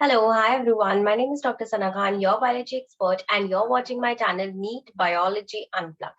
Hello, hi everyone. My name is Dr. Sana Khan, your biology expert, and you're watching my channel NEET Biology Unplugged.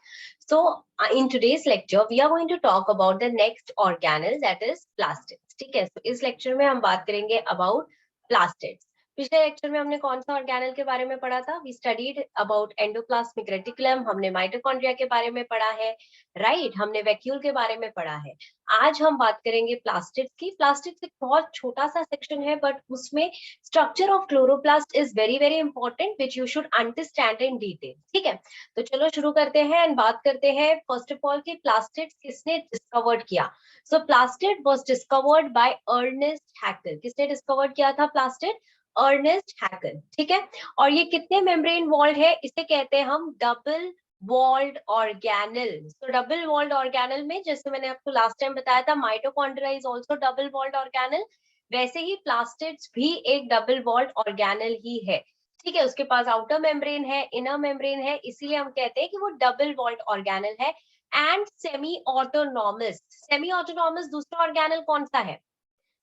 In today's lecture, we are going to talk about the next organelle, that is plastids. ठीक है, तो इस lecture में हम बात करेंगे about plastids. पिछले lecture में हमने कौन सा ऑर्गेनल के बारे में पढ़ा था? We studied about endoplasmic reticulum, हमने माइटोकॉन्ड्रिया के बारे में पढ़ा है, राइट? हमने वैक्यूल के बारे में पढ़ा है. आज हम बात करेंगे प्लास्टिड्स की. प्लास्टिड्स एक बहुत छोटा सा सेक्शन है, बट उसमें structure of chloroplast is very very important which you should understand in detail. ठीक है, तो चलो शुरू करते हैं एंड बात करते हैं फर्स्ट ऑफ ऑल कि प्लास्टिड्स किसने डिस्कवर्ड किया. So plastid was discovered by Ernst Haeckel. किसने डिस्कवर्ड किया था प्लास्टिड? Ernest Hückel. ठीक है, और ये कितने मेम्ब्रेन वॉल्ड है? इसे कहते हैं हम डबल वॉल्ड ऑर्गेनल. तो डबल वॉल्ड ऑर्गेनल में, जैसे मैंने आपको लास्ट टाइम बताया था, mitochondria is also double walled organelle, वैसे ही प्लास्टिड्स भी एक डबल वॉल्ड ऑर्गेनल ही है. ठीक है, उसके पास आउटर मेम्ब्रेन है, इनर मेम्ब्रेन है, इसीलिए हम कहते हैं कि वो डबल वॉल्ड ऑर्गेनल है. And semi autonomous. Semi autonomous दूसरा ऑर्गेनल कौन सा है?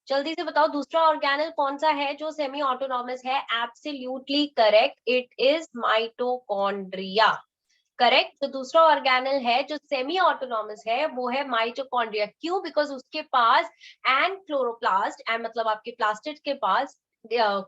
जल्दी से बताओ, दूसरा ऑर्गेनल कौन सा है जो सेमी ऑटोनॉमस है? Absolutely correct, it is mitochondria. Correct. तो दूसरा ऑर्गेनल है जो सेमी ऑटोनॉमस है वो है माइटोकॉन्ड्रिया. क्यों? बिकॉज उसके पास एंड क्लोरोप्लास्ट एंड मतलब आपके प्लास्टिड के पास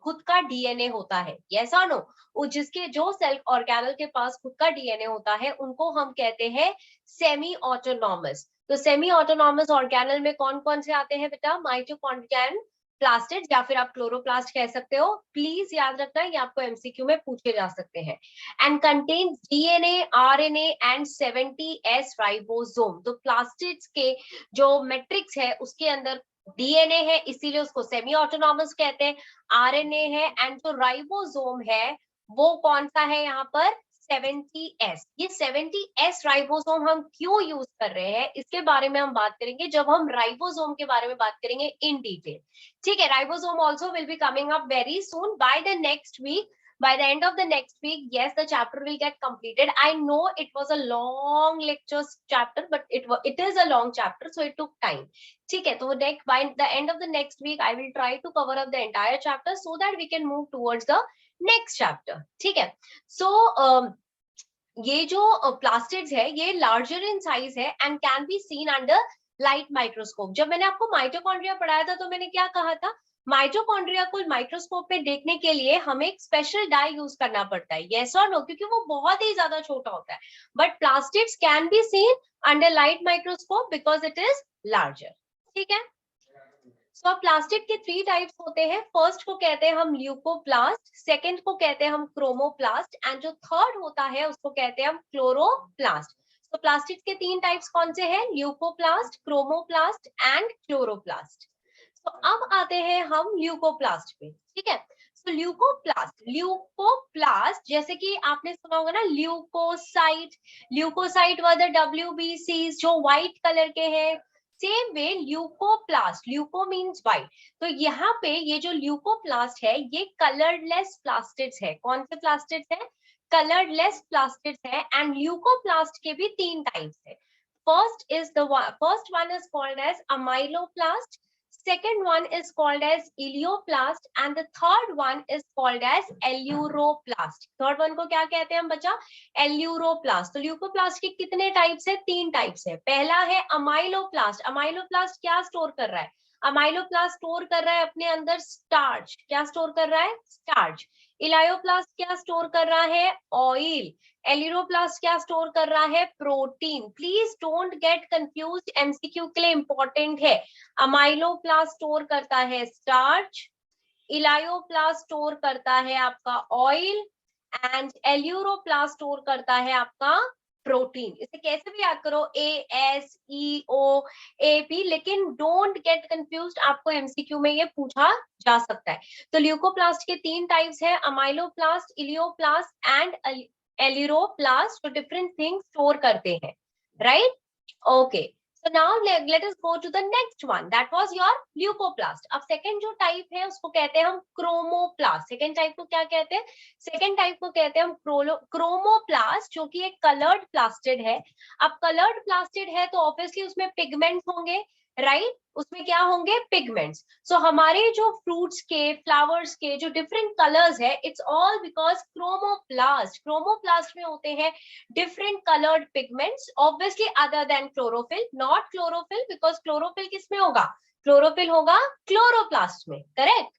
खुद का डीएनए होता है. यस और नो? जिसके जो सेल ऑर्गेनल के पास खुद का डीएनए होता है उनको हम कहते हैं सेमी ऑटोनॉमस. तो सेमी ऑटोनॉमस ऑर्गेनल में कौन कौन से आते हैं बेटा? माइटोकॉन्ड्रिया एंड प्लास्टिड, या फिर आप क्लोरोप्लास्ट कह सकते हो. प्लीज याद रखना, ये आपको एमसीक्यू में पूछे जा सकते हैं. And contains DNA, RNA and 70S ribosome. तो प्लास्टिड्स के जो मैट्रिक्स है उसके अंदर डीएनए है, इसीलिए उसको सेमी ऑटोनॉमस कहते हैं. आरएनए है एंड जो राइबोसोम है वो कौन सा है यहाँ पर? 70S. ये 70S राइबोसोम हम क्यों यूज कर रहे हैं इसके बारे में हम बात करेंगे जब हम राइबोसोम के बारे में बात करेंगे इन डिटेल. ठीक है, ribosome also will be coming up very soon by the next week. By the end of the next week, yes, the chapter will get completed. I know it was a long lecture chapter, but it is a long chapter, so it took time. ठीक है, तो next by the end of the next week, I will try to cover up the entire chapter so that we can move towards the next chapter. ठीक है, so ये जो plastids है ये larger in size है and can be seen under light microscope. जब मैंने आपको माइटोकॉन्ड्रिया पढ़ाया था तो मैंने क्या कहा था? माइटोकॉन्ड्रिया को माइक्रोस्कोप में देखने के लिए हमें एक स्पेशल डाई यूज करना पड़ता है. यस और नो? क्योंकि वो बहुत ही ज्यादा छोटा होता है. But plastids can be seen under light microscope because it is larger. ठीक है, सो प्लास्टिड के 3 टाइप्स होते हैं. फर्स्ट को कहते हैं हम ल्यूकोप्लास्ट, सेकंड को कहते हैं हम क्रोमोप्लास्ट एंड जो थर्ड होता है उसको कहते हैं हम क्लोरोप्लास्ट. तो प्लास्टिड के 3 टाइप्स कौन से हैं? Leucoplast, chromoplast and chloroplast. तो अब आते हैं हम ल्यूकोप्लास्ट पे. ठीक है, तो ल्यूकोप्लास्ट जैसे कि आपने सुना होगा ना, leucocyte. Leucocyte are the WBCs जो व्हाइट कलर के हैं. Same way leucoplast, leuco means white. तो यहाँ पे ये जो ल्यूकोप्लास्ट है ये कलरलेस प्लास्टिड्स है. कौन से प्लास्टिड्स है? कलरलेस प्लास्टिड्स है. एंड ल्यूकोप्लास्ट के भी 3 टाइप्स है. First one is called as amyloplast, second one is called as ilioplast and the third one is called as alluroplast. Third one को क्या कहते हैं हम बच्चा? एल्यूरोप्लास्ट. तो ल्यूकोप्लास्ट के कितने टाइप्स है? 3 टाइप्स है. पहला है अमाइलोप्लास्ट. अमाइलोप्लास्ट क्या स्टोर कर रहा है? अमाइलोप्लास्ट स्टोर कर रहा है अपने अंदर स्टार्च. क्या स्टोर कर रहा है? स्टार्च. इलायोप्लास्ट क्या स्टोर कर रहा है? ऑयल. एलिरोप्लास्ट क्या स्टोर कर रहा है? Protein. Please don't get confused, MCQ के लिए इंपॉर्टेंट है. अमाइलोप्लास्ट स्टोर करता है स्टार्च, इलायोप्लास्ट स्टोर करता है आपका ऑयल एंड एल्यूरोप्लास्ट स्टोर करता है आपका प्रोटीन. इसे कैसे भी याद करो, ASEOAP, लेकिन डोंट गेट कंफ्यूज्ड, आपको एमसीक्यू में ये पूछा जा सकता है. तो ल्यूकोप्लास्ट के 3 टाइप्स है, अमाइलोप्लास्ट, इलियोप्लास्ट एंड एलिरोप्लास्ट, जो डिफरेंट थिंग्स स्टोर करते हैं. Right? Okay, so now let us go to the next one, that was your leucoplast. अब सेकंड जो टाइप है उसको कहते हैं हम क्रोमोप्लास्ट. सेकंड टाइप को क्या कहते हैं? सेकंड टाइप को कहते हैं हम क्रोमोप्लास्ट, जो कि एक कलर्ड प्लास्टिड है. अब कलर्ड प्लास्टिड है तो ऑब्वियसली उसमें पिगमेंट्स होंगे. राइट, उसमें क्या होंगे, पिगमेंट्स। सो हमारे जो फ्रूट्स के, फ्लावर्स के जो डिफरेंट कलर्स है, it's all because chromoplast, chromoplast में होते हैं different coloured pigments, obviously other than chlorophyll, not chlorophyll, because chlorophyll किसमें होगा, क्लोरोफिल होगा क्लोरोप्लास्ट में, करेक्ट।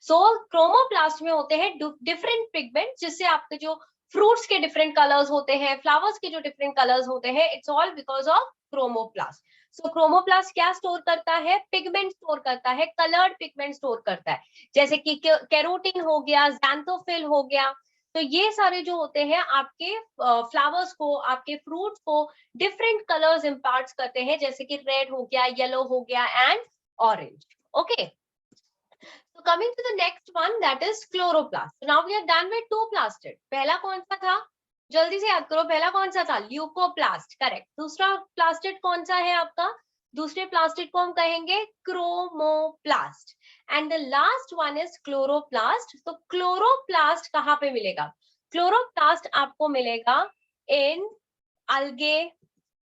सो क्रोमोप्लास्ट में होते हैं डिफरेंट पिगमेंट, जिससे आपके जो फ्रूट्स के डिफरेंट कलर्स होते हैं, फ्लावर्स के जो डिफरेंट कलर्स होते हैं, it's all because of chromoplast. So chromoplast क्या स्टोर करता है, पिगमेंट स्टोर करता है, कलर्ड पिगमेंट स्टोर करता है, जैसे कि कैरोटीन हो गया, ज़ैंथोफिल हो गया। तो ये सारे जो होते हैं आपके फ्लावर्स को, आपके फ्रूट्स को डिफरेंट कलर्स इम्पार्ट करते हैं, जैसे कि रेड हो गया, येलो हो गया and orange. Okay, so coming to the next one, that is chloroplast. So now we are done with two plastid. पहला कौन सा था, जल्दी से याद करो, पहला कौन सा था, ल्यूकोप्लास्ट, करेक्ट। दूसरा प्लास्टिड कौन सा है आपका, दूसरे प्लास्टिड को हम कहेंगे chromoplast. And the last one is chloroplast. तो क्लोरोप्लास्ट कहाँ पे मिलेगा, क्लोरोप्लास्ट आपको मिलेगा इन अलगे,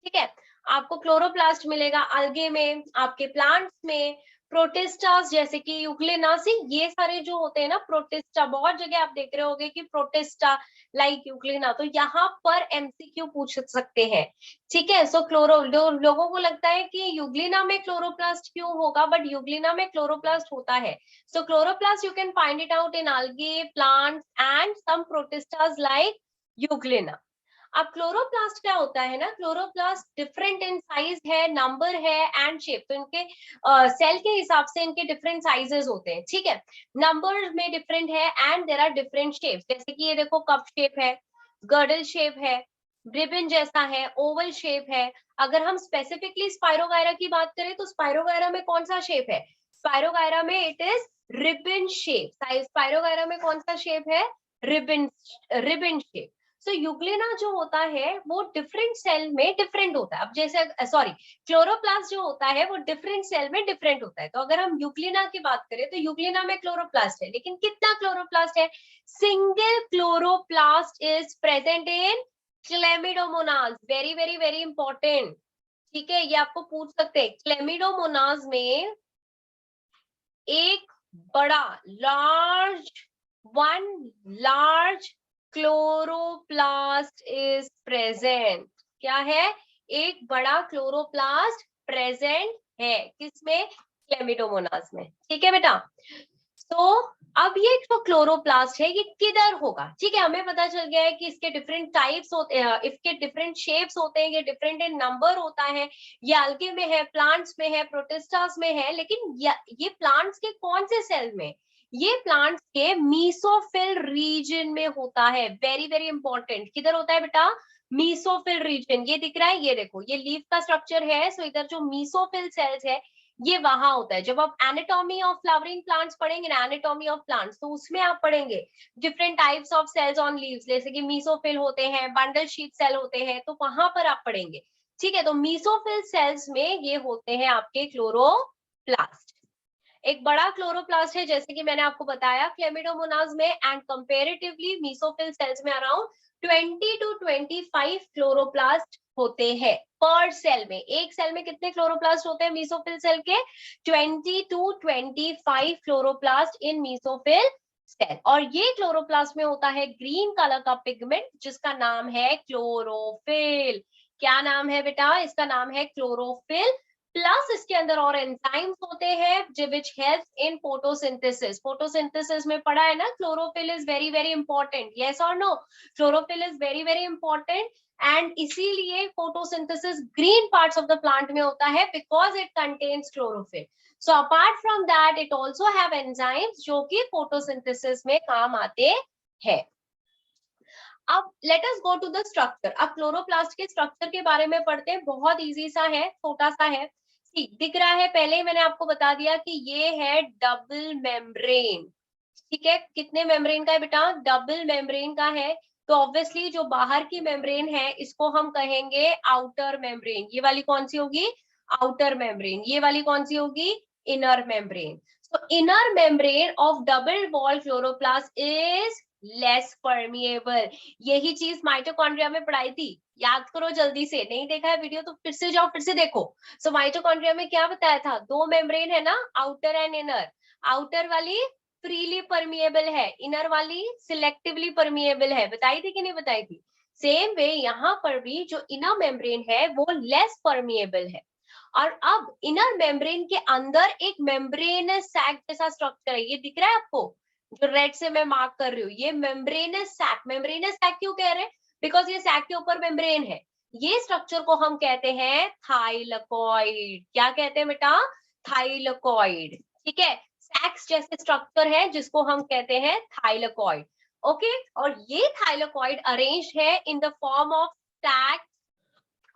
ठीक है, आपको क्लोरोप्लास्ट मिलेगा अलगे में, आपके प्लांट्स में, प्रोटिस्टास जैसे कि यूग्लिनासी, ये सारे जो होते हैं ना, प्रोटिस्टा, बहुत जगह आप देख रहे होंगे कि प्रोटिस्टा लाइक यूग्लिना, तो यहाँ पर एमसीक्यू पूछ सकते हैं, ठीक है। सो लोगों को लगता है कि यूग्लिना में क्लोरोप्लास्ट क्यों होगा, बट यूग्लिना में क्लोरोप्लास्ट होता है। So chloroplast you can find it out in algae, plants and some protistas like euglena. अब क्लोरोप्लास्ट क्या होता है ना, क्लोरोप्लास्ट डिफरेंट इन साइज है, नंबर है एंड शेप, तो इनके सेल के हिसाब से इनके डिफरेंट साइजेस होते हैं, ठीक है, नंबर में डिफरेंट है and there are different shapes, जैसे कि ये देखो कप शेप है, गर्डल शेप है, रिबन जैसा है, ओवल शेप है। अगर हम स्पेसिफिकली स्पाइरोगायरा की बात करें तो स्पाइरोगायरा में कौन सा शेप है, स्पाइरोगायरा में it is ribbon shape, spirogyra में कौन सा शेप है, रिबन, रिबन शेप। सो यूग्लिना जो होता है वो डिफरेंट सेल में डिफरेंट होता है, अब जैसे सॉरी, क्लोरोप्लास्ट जो होता है वो डिफरेंट सेल में डिफरेंट होता है। तो अगर हम यूग्लिना की बात करें तो यूग्लिना में क्लोरोप्लास्ट है, लेकिन कितना क्लोरोप्लास्ट है, single chloroplast is present in Chlamydomonas, very very very important, ठीक है, ये आपको पूछ सकते हैं। क्लेमिडोमोनास में एक बड़ा लार्ज क्लोरोप्लास्ट इज प्रेजेंट, क्या है, एक बड़ा क्लोरोप्लास्ट प्रेजेंट है, किसमें, क्लेमिडोमोनास में, ठीक है बेटा। तो अब ये जो क्लोरोप्लास्ट है ये किधर होगा, ठीक है, हमें पता चल गया है कि इसके डिफरेंट टाइप्स होते हैं, इसके डिफरेंट शेप्स होते हैं, ये डिफरेंट इन नंबर होता है, ये अलगे में है, प्लांट्स में है, प्रोटिस्टास में है, लेकिन ये प्लांट्स के कौन से सेल में, ये प्लांट्स के मीसोफिल रीजन में होता है, वेरी वेरी इंपॉर्टेंट, किधर होता है बेटा, मीसोफिल रीजन, ये दिख रहा है, ये देखो, ये लीफ का स्ट्रक्चर है, सो इधर जो मीसोफिल सेल्स है ये वहां होता है। जब आप एनाटॉमी ऑफ फ्लावरिंग प्लांट्स पढ़ेंगे ना, एनाटॉमी ऑफ प्लांट्स, तो उसमें आप पढ़ेंगे different types of cells on leaves, जैसे कि मीसोफिल होते हैं, बंडल शीट सेल होते हैं, तो वहां पर आप पढ़ेंगे, ठीक है। तो मीसोफिल सेल्स में ये होते हैं आपके क्लोरोप्लास्ट, एक बड़ा क्लोरोप्लास्ट है, जैसे कि मैंने आपको बताया क्लेमिडोमोनास में, एंड कंपैरेटिवली मीसोफिल सेल्स में अराउंड 20 to 25 क्लोरोप्लास्ट होते हैं पर सेल में। एक सेल में कितने क्लोरोप्लास्ट होते हैं मीसोफिल सेल के, 20 to 25 chloroplast in mesophyll cell. और ये क्लोरोप्लास्ट में होता है ग्रीन कलर का पिगमेंट जिसका नाम है क्लोरोफिल। क्या नाम है बेटा, इसका नाम है क्लोरोफिल। प्लस इसके अंदर और एंजाइम्स होते हैं which help in photosynthesis. Photosynthesis में पढ़ा है ना, chlorophyll is very very important, yes और no, chlorophyll is very very important, and इसीलिए photosynthesis green parts of the plant में होता है because it contains chlorophyll. So apart from that it also have enzymes जो कि photosynthesis में काम आते हैं। अब let us go to the structure. अब क्लोरोप्लास्ट के स्ट्रक्चर के बारे में पढ़ते हैं, बहुत इजी सा है, छोटा सा है, दिख रहा है, पहले ही मैंने आपको बता दिया कि ये है डबल मेम्ब्रेन, ठीक है, कितने मेम्ब्रेन का है बेटा, डबल मेम्ब्रेन का है। तो ऑब्वियसली जो बाहर की मेम्ब्रेन है इसको हम कहेंगे आउटर मेम्ब्रेन, ये वाली कौन सी होगी, आउटर मेम्ब्रेन, ये वाली कौन सी होगी, inner membrane. So inner membrane of double wall chloroplast is less permeable. यही चीज माइटोकॉन्ड्रिया में पढ़ाई थी, याद करो जल्दी से, नहीं देखा है वीडियो तो फिर से जाओ फिर से देखो। सो माइटोकॉन्ड्रिया में क्या बताया था, दो मेम्ब्रेन है ना, आउटर एंड इनर। आउटर वाली फ्रीली परमिएबल है, इनर वाली सिलेक्टिवली परमिएबल है, बताई थी कि नहीं बताई थी। सेम वे यहाँ पर भी जो इनर मेम्ब्रेन है वो लेस परमिएबल है। और अब इनर मेम्ब्रेन के अंदर एक मेम्ब्रेनस सैक जैसा स्ट्रक्चर है, ये दिख रहा है आपको, जो रेड से मैं मार्क कर रही हूँ, ये मेम्ब्रेनस सैक। मेम्ब्रेनस सैक क्यों कह रहे हैं, बिकॉज ये सैक के ऊपर मेम्ब्रेन है। ये स्ट्रक्चर को हम कहते हैं थाइलकॉइड। क्या कहते हैं बेटा, थाइलकॉइड। ठीक है, सैक्स जैसे स्ट्रक्चर है जिसको हम कहते हैं थाइलकॉइड। ओके, और ये थाइलकॉइड अरेंज है in the form of sac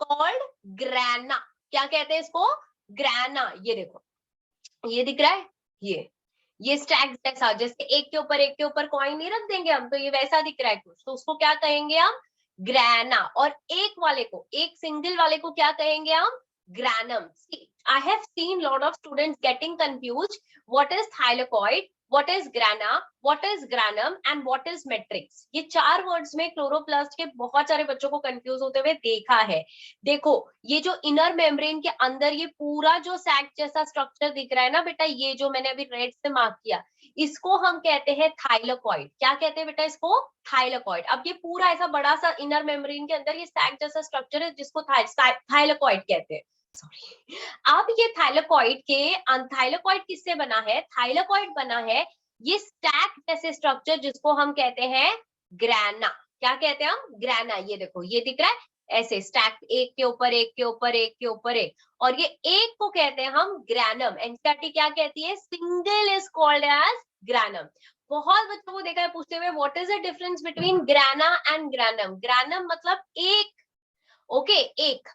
called grana. क्या कहते हैं इसको, ग्रैना। ये देखो, ये दिख रहा है, ये स्टैक जैसा, जैसे एक के ऊपर कॉइन नहीं रख देंगे हम, तो ये वैसा दिख रहा है कुछ, तो उसको क्या कहेंगे हम, ग्रैना। और एक वाले को, एक सिंगल वाले को क्या कहेंगे हम, granum. I have seen lot of students getting confused, what is thylakoid, what is grana, what is granum and what is matrix. ये चार वर्ड्स में क्लोरोप्लास्ट के बहुत सारे बच्चों को कंफ्यूज होते हुए देखा है। देखो, ये जो इनर मेम्ब्रेन के अंदर ये पूरा जो सैक जैसा स्ट्रक्चर दिख रहा है ना बेटा, ये जो मैंने अभी रेड से मार्क किया, इसको हम कहते हैं थाइलकॉइड। क्या कहते हैं बेटा इसको, थाइलकॉइड। अब ये पूरा ऐसा बड़ा सा इनर मेम्ब्रेन के अंदर ये सैक जैसा स्ट्रक्चर है जिसको थाइलकॉइड कहते हैं। सॉरी। अब ये थाइलकॉइड थाइलकॉइड किससे बना है, थाइलकॉइड बना है ये स्टैक जैसे स्ट्रक्चर जिसको हम कहते हैं ग्रैना। क्या कहते हैं हम, ग्रैना। ये देखो, ये दिख रहा है ऐसे स्टैक, एक के ऊपर एक के ऊपर एक के ऊपर एक, और ये एक को कहते हैं हम ग्रैनम। एनसीईआरटी क्या कहती है, single is called as granum. बहुत बच्चों को देखा है पूछते हुए, what is the difference between grana and granum. Granum मतलब एक, ओके, एक,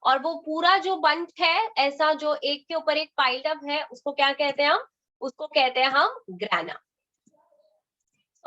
और वो पूरा जो बंच है ऐसा जो एक के ऊपर एक पाइल्ड अप है, उसको क्या कहते हैं हम, उसको कहते हैं हम ग्रैना।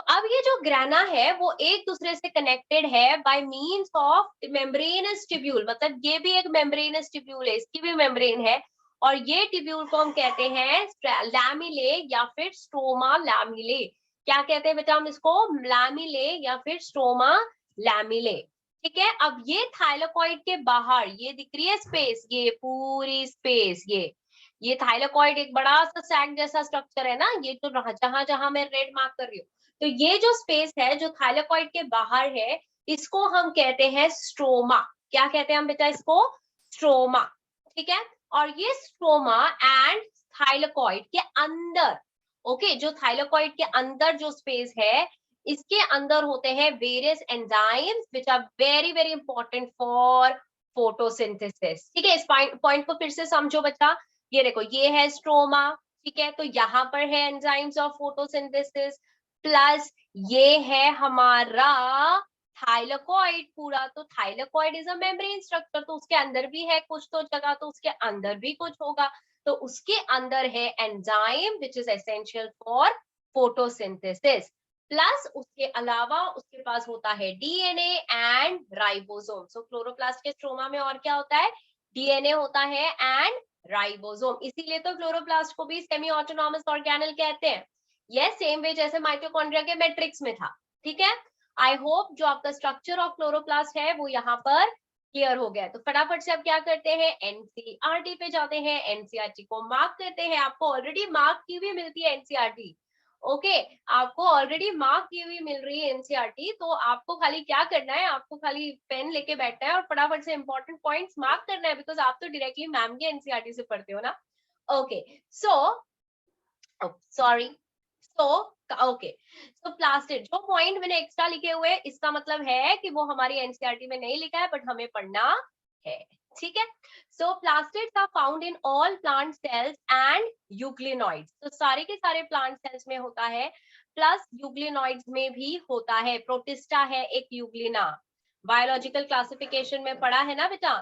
अब ये जो ग्रैना है वो एक दूसरे से कनेक्टेड है by means of membranes tubule. मतलब ये भी एक मेम्ब्रेनस ट्यूब्यूल है, इसकी भी मेम्ब्रेन है, और ये ट्यूब्यूल को हम कहते हैं लैमिले या फिर स्ट्रोमा लैमिले। क्या कहते हैं बेटा हम इसको, लैमिले या फिर स्ट्रोमा लैमिले। ठीक है, अब ये थाइलकॉइड के बाहर ये दिख रही है स्पेस, ये पूरी स्पेस, ये थाइलकॉइड एक बड़ा सा सैक जैसा स्ट्रक्चर है ना, ये तो जहां जहां मैं रेड मार्क कर रही हूँ, तो ये जो स्पेस है जो थाइलकॉइड के बाहर है, इसको हम कहते हैं स्ट्रोमा। क्या कहते हैं हम बेटा इसको, स्ट्रोमा। ठीक है, और ये स्ट्रोमा एंड थाइलकॉइड के अंदर, ओके, जो थाइलकॉइड के अंदर जो स्पेस है, इसके अंदर होते हैं various enzymes which are very very important for photosynthesis. ठीक है, इस पॉइंट को फिर से समझो बच्चा। ये देखो, ये है स्ट्रोमा, ठीक है, तो यहाँ पर है एंजाइम्स ऑफ फोटोसिंथेसिस, प्लस ये है हमारा थाइलकॉइड पूरा। तो थाइलकॉइड इज अ मेम्ब्रेन स्ट्रक्चर, तो उसके अंदर भी है कुछ तो जगह, तो उसके अंदर भी कुछ होगा, तो उसके अंदर है enzyme which is essential for photosynthesis. Plus उसके अलावा उसके पास होता है DNA and ribosome. So chloroplast के स्ट्रोमा में और क्या होता है, डीएनए होता है एंड राइबोसोम। इसीलिए तो क्लोरोप्लास्ट को भी सेमी ऑटोनॉमस ऑर्गेनल कहते हैं। ये सेम वे जैसे माइटोकॉन्ड्रिया के मैट्रिक्स में था। ठीक है, आई होप जो आपका स्ट्रक्चर ऑफ क्लोरोप्लास्ट है वो यहाँ पर क्लियर हो गया। तो फटाफट से आप क्या करते हैं, एनसीईआरटी पे जाते हैं, एनसीईआरटी को मार्क करते हैं। आपको ऑलरेडी मार्क की हुई मिलती है एनसीईआरटी, ओके, आपको ऑलरेडी मार्क की हुई मिल रही है एनसीईआरटी। तो आपको खाली क्या करना है, आपको खाली पेन लेके बैठना है और फटाफट से इंपॉर्टेंट पॉइंट्स मार्क करना है, बिकॉज आप तो डायरेक्टली मैम के एनसीईआरटी से पढ़ते हो ना। ओके, सो सॉरी, तो ओके, तो प्लास्टिड जो पॉइंट मैंने एक्स्ट्रा लिखे हुए इसका मतलब है कि वो हमारी एनसीईआरटी में नहीं लिखा है, बट हमें पढ़ना है। ठीक है, so plastids are found in all plant cells and euglenoids. तो सारे के सारे प्लांट सेल्स में होता है, प्लस यूग्लिनॉइड्स में भी होता है। प्रोटिस्टा है एक यूग्लिना, बायोलॉजिकल क्लासिफिकेशन में पढ़ा है ना बेटा।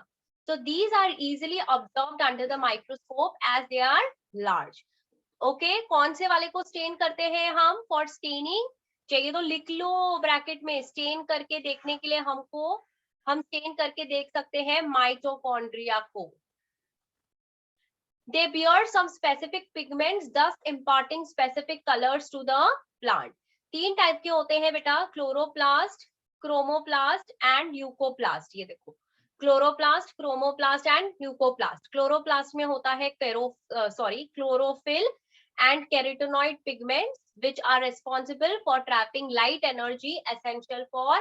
तो these are easily observed under the microscope as they are large. Okay, कौन से वाले को स्टेन करते हैं हम, फॉर स्टेनिंग चाहिए तो लिख लो ब्रैकेट में, स्टेन करके देखने के लिए हमको, हम स्टेन करके देख सकते हैं माइटोकॉन्ड्रिया को। They bear some specific pigments, thus imparting specific colors to the plant. तीन टाइप के होते हैं बेटा, क्लोरोप्लास्ट, क्रोमोप्लास्ट एंड ल्यूकोप्लास्ट। ये देखो, chloroplast, chromoplast and leucoplast. Chloroplast में होता है chlorophyll and carotenoid pigments which are responsible for trapping light energy essential for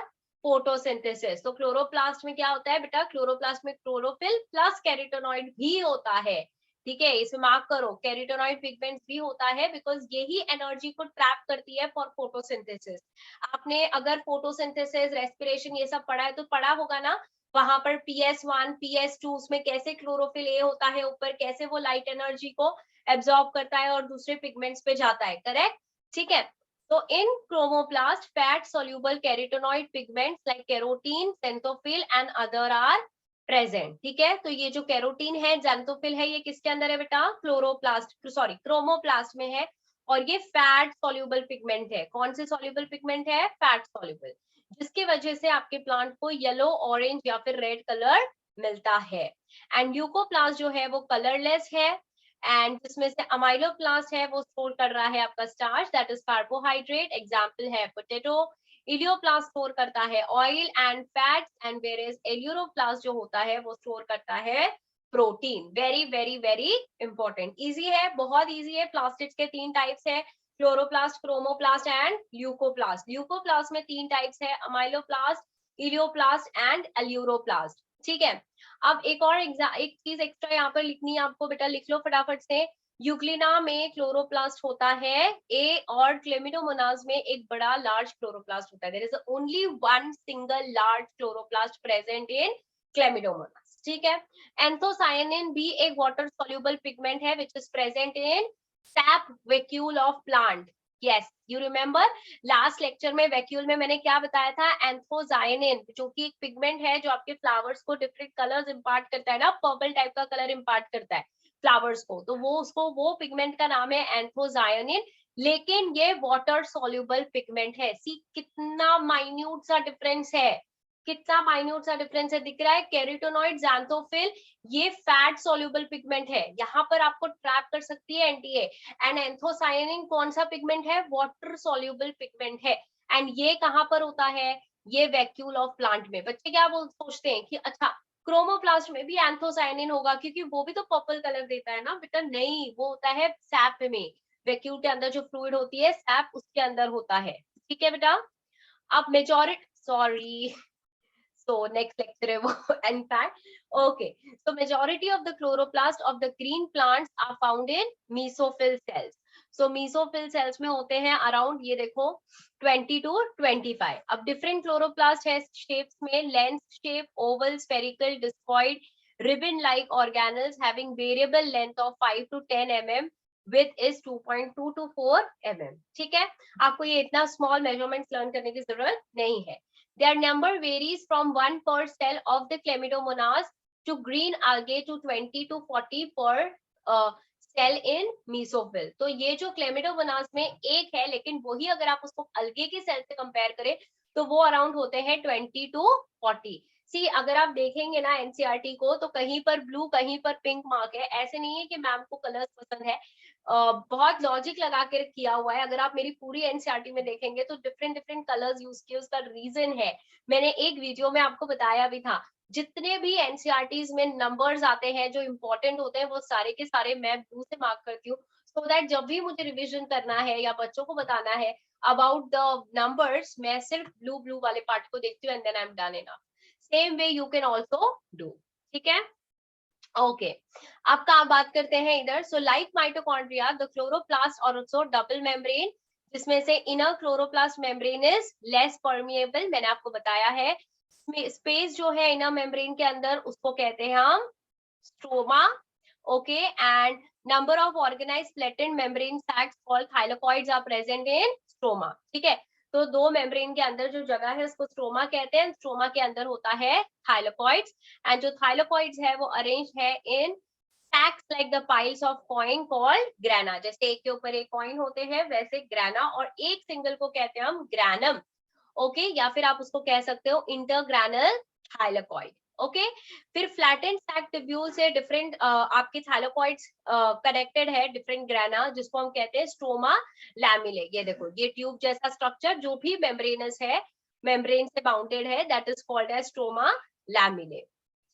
photosynthesis। तो क्लोरोप्लास्ट में क्या होता है बेटा, क्लोरोप्लास्ट में क्लोरोफिल प्लस कैरोटीनॉइड भी होता है, ठीक है, इसे मार्क करो, कैरोटीनॉइड पिगमेंट्स भी होता है, बिकॉज यही एनर्जी को ट्रैप करती है फॉर फोटोसिंथेसिस। आपने अगर फोटोसिंथेसिस, रेस्पिरेशन ये सब पढ़ा है तो पढ़ा होगा ना, वहां पर PS1 PS2 उसमें कैसे क्लोरोफिल ए होता है ऊपर, कैसे वो लाइट एनर्जी को एब्जॉर्ब करता है और दूसरे पिगमेंट्स पे जाता है, करेक्ट, ठीक है। तो in chromoplast fat soluble carotenoid pigments like carotene, xanthophyll and other are present, ठीक है। तो ये जो कैरोटीन है, xanthophyll है, ये किसके अंदर है बेटा, क्रोमोप्लास्ट में है, और ये फैट सोल्यूबल पिगमेंट है। कौन से सोल्यूबल पिगमेंट है, फैट सोल्यूबल, जिसकी वजह से आपके प्लांट को येलो, ऑरेंज या फिर रेड कलर मिलता है। एंड ल्यूकोप्लास्ट जो है वो कलरलेस है, एंड जिसमें से अमाइलोप्लास्ट है वो स्टोर कर रहा है आपका starch, that is carbohydrate, example है पोटैटो। इलियोप्लास्ट स्टोर करता है oil and fats, and वेरेज aleuroplast जो होता है वो स्टोर करता है protein. Very very very important, easy है, बहुत इजी है। प्लास्टिड्स के तीन टाइप्स है, chloroplast, chromoplast and leucoplast. Leucoplast में तीन टाइप्स है, अमाइलोप्लास्ट, इलियोप्लास्ट एंड एल्यूरोप्लास्ट, ठीक है। अब एक चीज एक्स्ट्रा यहाँ पर लिखनी है आपको बेटा, लिख लो फटाफट से। यूग्लिना में क्लोरोप्लास्ट होता है ए, और क्लेमिडोमोनास में एक बड़ा लार्ज क्लोरोप्लास्ट होता है। There is only one single large chloroplast present in Chlamydomonas, ठीक है। एंथोसायनिन भी एक वाटर सोल्यूबल पिगमेंट है which is present in sap vacuole of plant. Yes, you remember last lecture में वैक्यूल में मैंने क्या बताया था, एंथोसायनिन, जो कि एक पिगमेंट है जो आपके फ्लावर्स को डिफरेंट कलर्स इंपार्ट करता है ना, पर्पल टाइप का कलर इंपार्ट करता है फ्लावर्स को, तो वो पिगमेंट का नाम है एंथोसायनिन। लेकिन ये वाटर सोल्यूबल पिगमेंट है। सी कितना माइन्यूट सा डिफरेंस है, कितना माइन्यूट सा डिफरेंस है, दिख रहा है। कैरोटीनॉइड, xanthophyll ये फैट सोल्यूबल पिगमेंट है, यहाँ पर आपको ट्रैप कर सकती है एनटीए। एंड एंथोसायनिन कौन सा पिगमेंट है, वाटर सोल्यूबल पिगमेंट है, एंड ये कहाँ पर होता है, ये वैक्यूल ऑफ प्लांट में। बच्चे क्या सोचते हैं कि अच्छा क्रोमोप्लास्ट में भी एंथोसायनिन होगा क्योंकि वो भी तो पर्पल कलर देता है ना, बेटा नहीं, वो होता है सैप में, वैक्यूल के अंदर जो फ्लूइड होती है सैप, उसके अंदर होता है, ठीक है बेटा। अब majority, sorry, so next lecture है वो in fact, okay, so majority of the chloroplast of the green plants are found in mesophyll cells। so mesophyll cells में होते हैं अराउंड, ये देखो 20 to 25। अब different chloroplast है shapes में, lens shape, oval, spherical, discoid, ribbon like organelles having variable length of 5 to 10 mm, width is 2.2 to 4 mm, ठीक है। आपको ये इतना small measurements learn करने की जरूरत नहीं है। Their number varies from 1 per cell of the Chlamydomonas to green algae to 20 to 40 per cell in mesophyll। तो ये जो Chlamydomonas में एक है, लेकिन वही अगर आप उसको algae की सेल से कंपेयर करें तो वो अराउंड होते हैं 20 to 40। सी अगर आप देखेंगे ना एनसीईआरटी को, तो कहीं पर ब्लू कहीं पर पिंक मार्क है, ऐसे नहीं है कि मैम को कलर्स पसंद है, बहुत लॉजिक लगा के किया हुआ है। अगर आप मेरी पूरी एनसीईआरटी में देखेंगे तो डिफरेंट डिफरेंट कलर्स यूज किए, उसका रीजन है, मैंने एक वीडियो में आपको बताया भी था। जितने भी एनसीईआरटीज में नंबर्स आते हैं जो इंपॉर्टेंट होते हैं वो सारे के सारे मैं ब्लू से मार्क करती हूँ, सो दैट जब भी मुझे रिविजन करना है या बच्चों को बताना है अबाउट द नंबर्स, मैं सिर्फ ब्लू वाले पार्ट को देखती हूँ and then I am done enough. Same way you can also do, ठीक है, ओके। अब का बात करते हैं इधर। So like mitochondria the chloroplast also double membrane, जिसमें से inner chloroplast membrane is less permeable, मैंने आपको बताया है। स्पेस जो है इनर मेम्ब्रेन के अंदर उसको कहते हैं हम stroma, okay. And number of organized flattened membrane sacs called thylakoids are present in stroma, ठीक है। तो दो मेम्ब्रेन के अंदर जो जगह है उसको स्ट्रोमा कहते हैं, स्ट्रोमा के अंदर होता है थाइलाकॉइड्स, एंड जो थाइलाकॉइड्स है वो अरेंज है in sacs like the piles of coin called grana. जैसे एक के ऊपर एक कॉइन होते हैं वैसे ग्राना, और एक सिंगल को कहते हैं हम ग्रानम, ओके, या फिर आप उसको कह सकते हो इंटरग्रानल थाइलाकॉइड, ओके फिर फ्लैटेंड सैक ट्यूब्यूल से डिफरेंट आपके थाइलेकॉइड्स कनेक्टेड है, डिफरेंट ग्रेना, जिसको हम कहते हैं स्ट्रोमा लैमिले। ये देखो ये ट्यूब जैसा स्ट्रक्चर जो भी मेम्ब्रेनस है, मेम्ब्रेन से बाउंडेड है, that is called as stroma lamellae.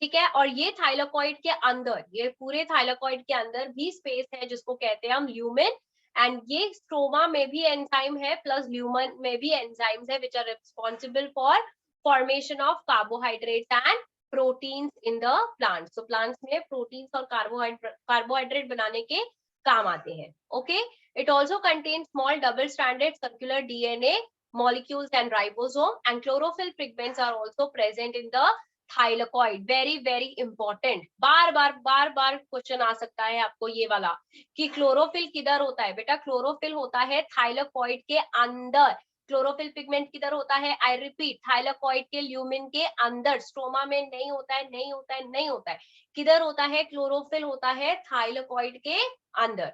ठीक है, और ये थाइलेकॉइड के अंदर, ये पूरे थाइलेकॉइड के अंदर भी स्पेस है जिसको कहते हैं हम ल्यूमेन, एंड ये स्ट्रोमा में भी एंजाइम है प्लस ल्यूमन में भी एंजाइम्स है which are responsible for formation of carbohydrates and proteins in the plants. तो प्लांट्स में प्रोटीन्स और कार्बोहाइड्रेट बनाने के काम आते हैं। Okay, it also contain small double stranded circular DNA molecules and ribosome, and chlorophyll pigments are also present in the thylakoid. very very important, bar bar question आ सकता है आपको ये वाला कि क्लोरोफिल किधर होता है। बेटा क्लोरोफिल होता है थाइलेकॉइड के अंदर। क्लोरोफिल पिगमेंट किधर होता है, आई रिपीट, थाइलेकॉइड के ल्यूमिन के अंदर, स्ट्रोमा में नहीं होता है, नहीं होता है, नहीं होता है। किधर होता है, क्लोरोफिल होता है थाइलेकॉइड के अंदर।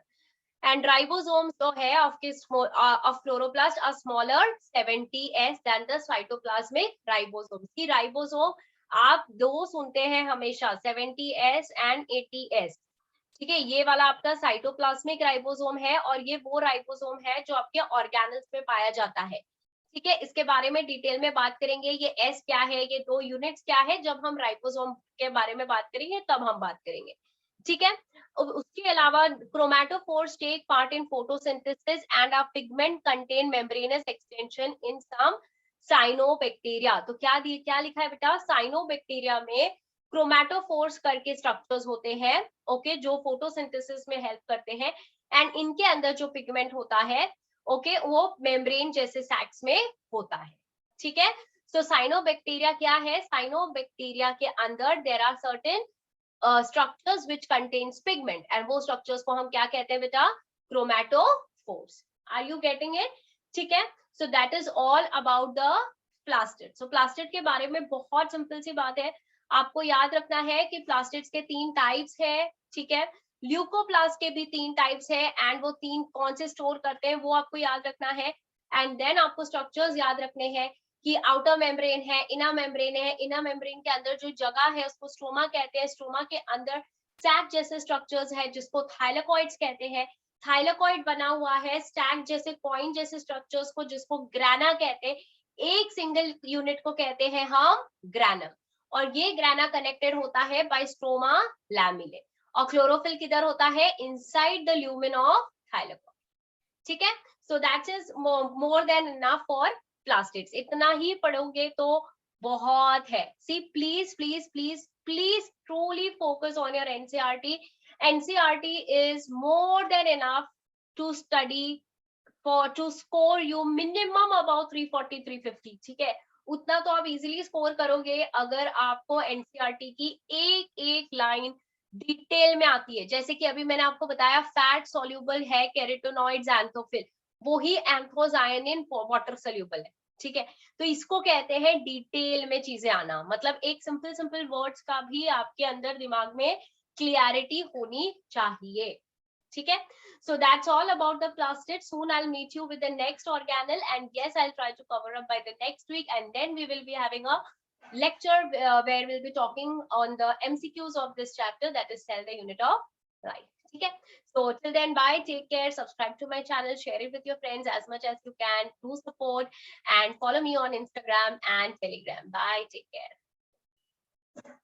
and ribosomes जो है of chloroplast are smaller 70s than the cytoplasmic ribosomes। की राइबोसोम आप दो सुनते हैं हमेशा, 70s and 80s। ठीक है, ये वाला आपका साइटोप्लाज्मिक राइबोसोम है और ये वो राइबोसोम है जो आपके ऑर्गेनल्स में पाया जाता है। ठीक है, इसके बारे में डिटेल में बात करेंगे। ये एस क्या है, ये दो यूनिट्स क्या है, जब हम राइबोसोम के बारे में बात करेंगे तब हम बात करेंगे। ठीक है, उसके अलावा chromatophores take part in photosynthesis and are pigment contain membranous extension in some cyanobacteria. तो क्या लिखा है बेटा, साइनोबैक्टीरिया में क्रोमैटोफोर्स करके स्ट्रक्चर्स होते हैं, ओके, जो फोटोसिंथेसिस में हेल्प करते हैं, एंड इनके अंदर जो पिगमेंट होता है, ओके, वो मेम्ब्रेन जैसे सैक्स में होता है। ठीक है, सो साइनोबैक्टीरिया क्या है, साइनोबैक्टीरिया के अंदर there are certain structures which contains pigment, and वो structures को हम क्या कहते हैं बेटा, chromatophores। are you getting it? ठीक है, so that is all about the plastid। so plastid के बारे में बहुत सिंपल सी बात है, आपको याद रखना है कि प्लास्टिड्स के 3 टाइप्स है। ठीक है, ल्यूकोप्लास्ट के भी 3 टाइप्स है, एंड वो 3 कौन से स्टोर करते हैं वो आपको याद रखना है। एंड देन आपको स्ट्रक्चर्स याद रखने हैं कि आउटर मेम्ब्रेन है, इनर मेम्ब्रेन है, इनर मेम्ब्रेन के अंदर जो जगह है उसको स्ट्रोमा कहते हैं, स्ट्रोमा के अंदर सैक जैसे स्ट्रक्चर्स है जिसको थाइलेकॉइड्स कहते हैं, थाइलेकॉइड बना हुआ है स्टैक जैसे कॉइन जैसे स्ट्रक्चर्स को जिसको ग्राना कहते हैं, एक सिंगल यूनिट को कहते हैं हम ग्रानम, और ये ग्राना कनेक्टेड होता है बाय स्ट्रोमा लैमिले, और क्लोरोफिल किधर होता है, inside the lumen of thylakoid. ठीक है, so that is more than enough for plastids. इतना ही पढ़ोगे तो बहुत है। See please please please please truly focus on your NCERT. NCERT is more than enough to study for to score you minimum about 340 350। ठीक है, उतना तो आप इजीली स्कोर करोगे अगर आपको एनसीईआरटी की एक एक लाइन डिटेल में आती है। जैसे कि अभी मैंने आपको बताया फैट सॉल्यूबल है कैरोटीनॉइड्स एंथोफिल, वो ही एंथोसायनिन वाटर सोल्यूबल है। ठीक है, तो इसको कहते हैं डिटेल में चीजें आना, मतलब एक सिंपल सिंपल वर्ड्स का भी आपके अंदर दिमाग में क्लियरिटी होनी चाहिए। ठीक है, so that's all about the plastid. Soon I'll meet you with the next organelle, and yes, I'll try to cover up by the next week, and then we will be having a lecture where we'll be talking on the MCQs of this chapter, that is cell the unit of life. Okay, so till then, bye, take care, subscribe to my channel, share it with your friends as much as you can, do support, and follow me on Instagram and Telegram. Bye, take care.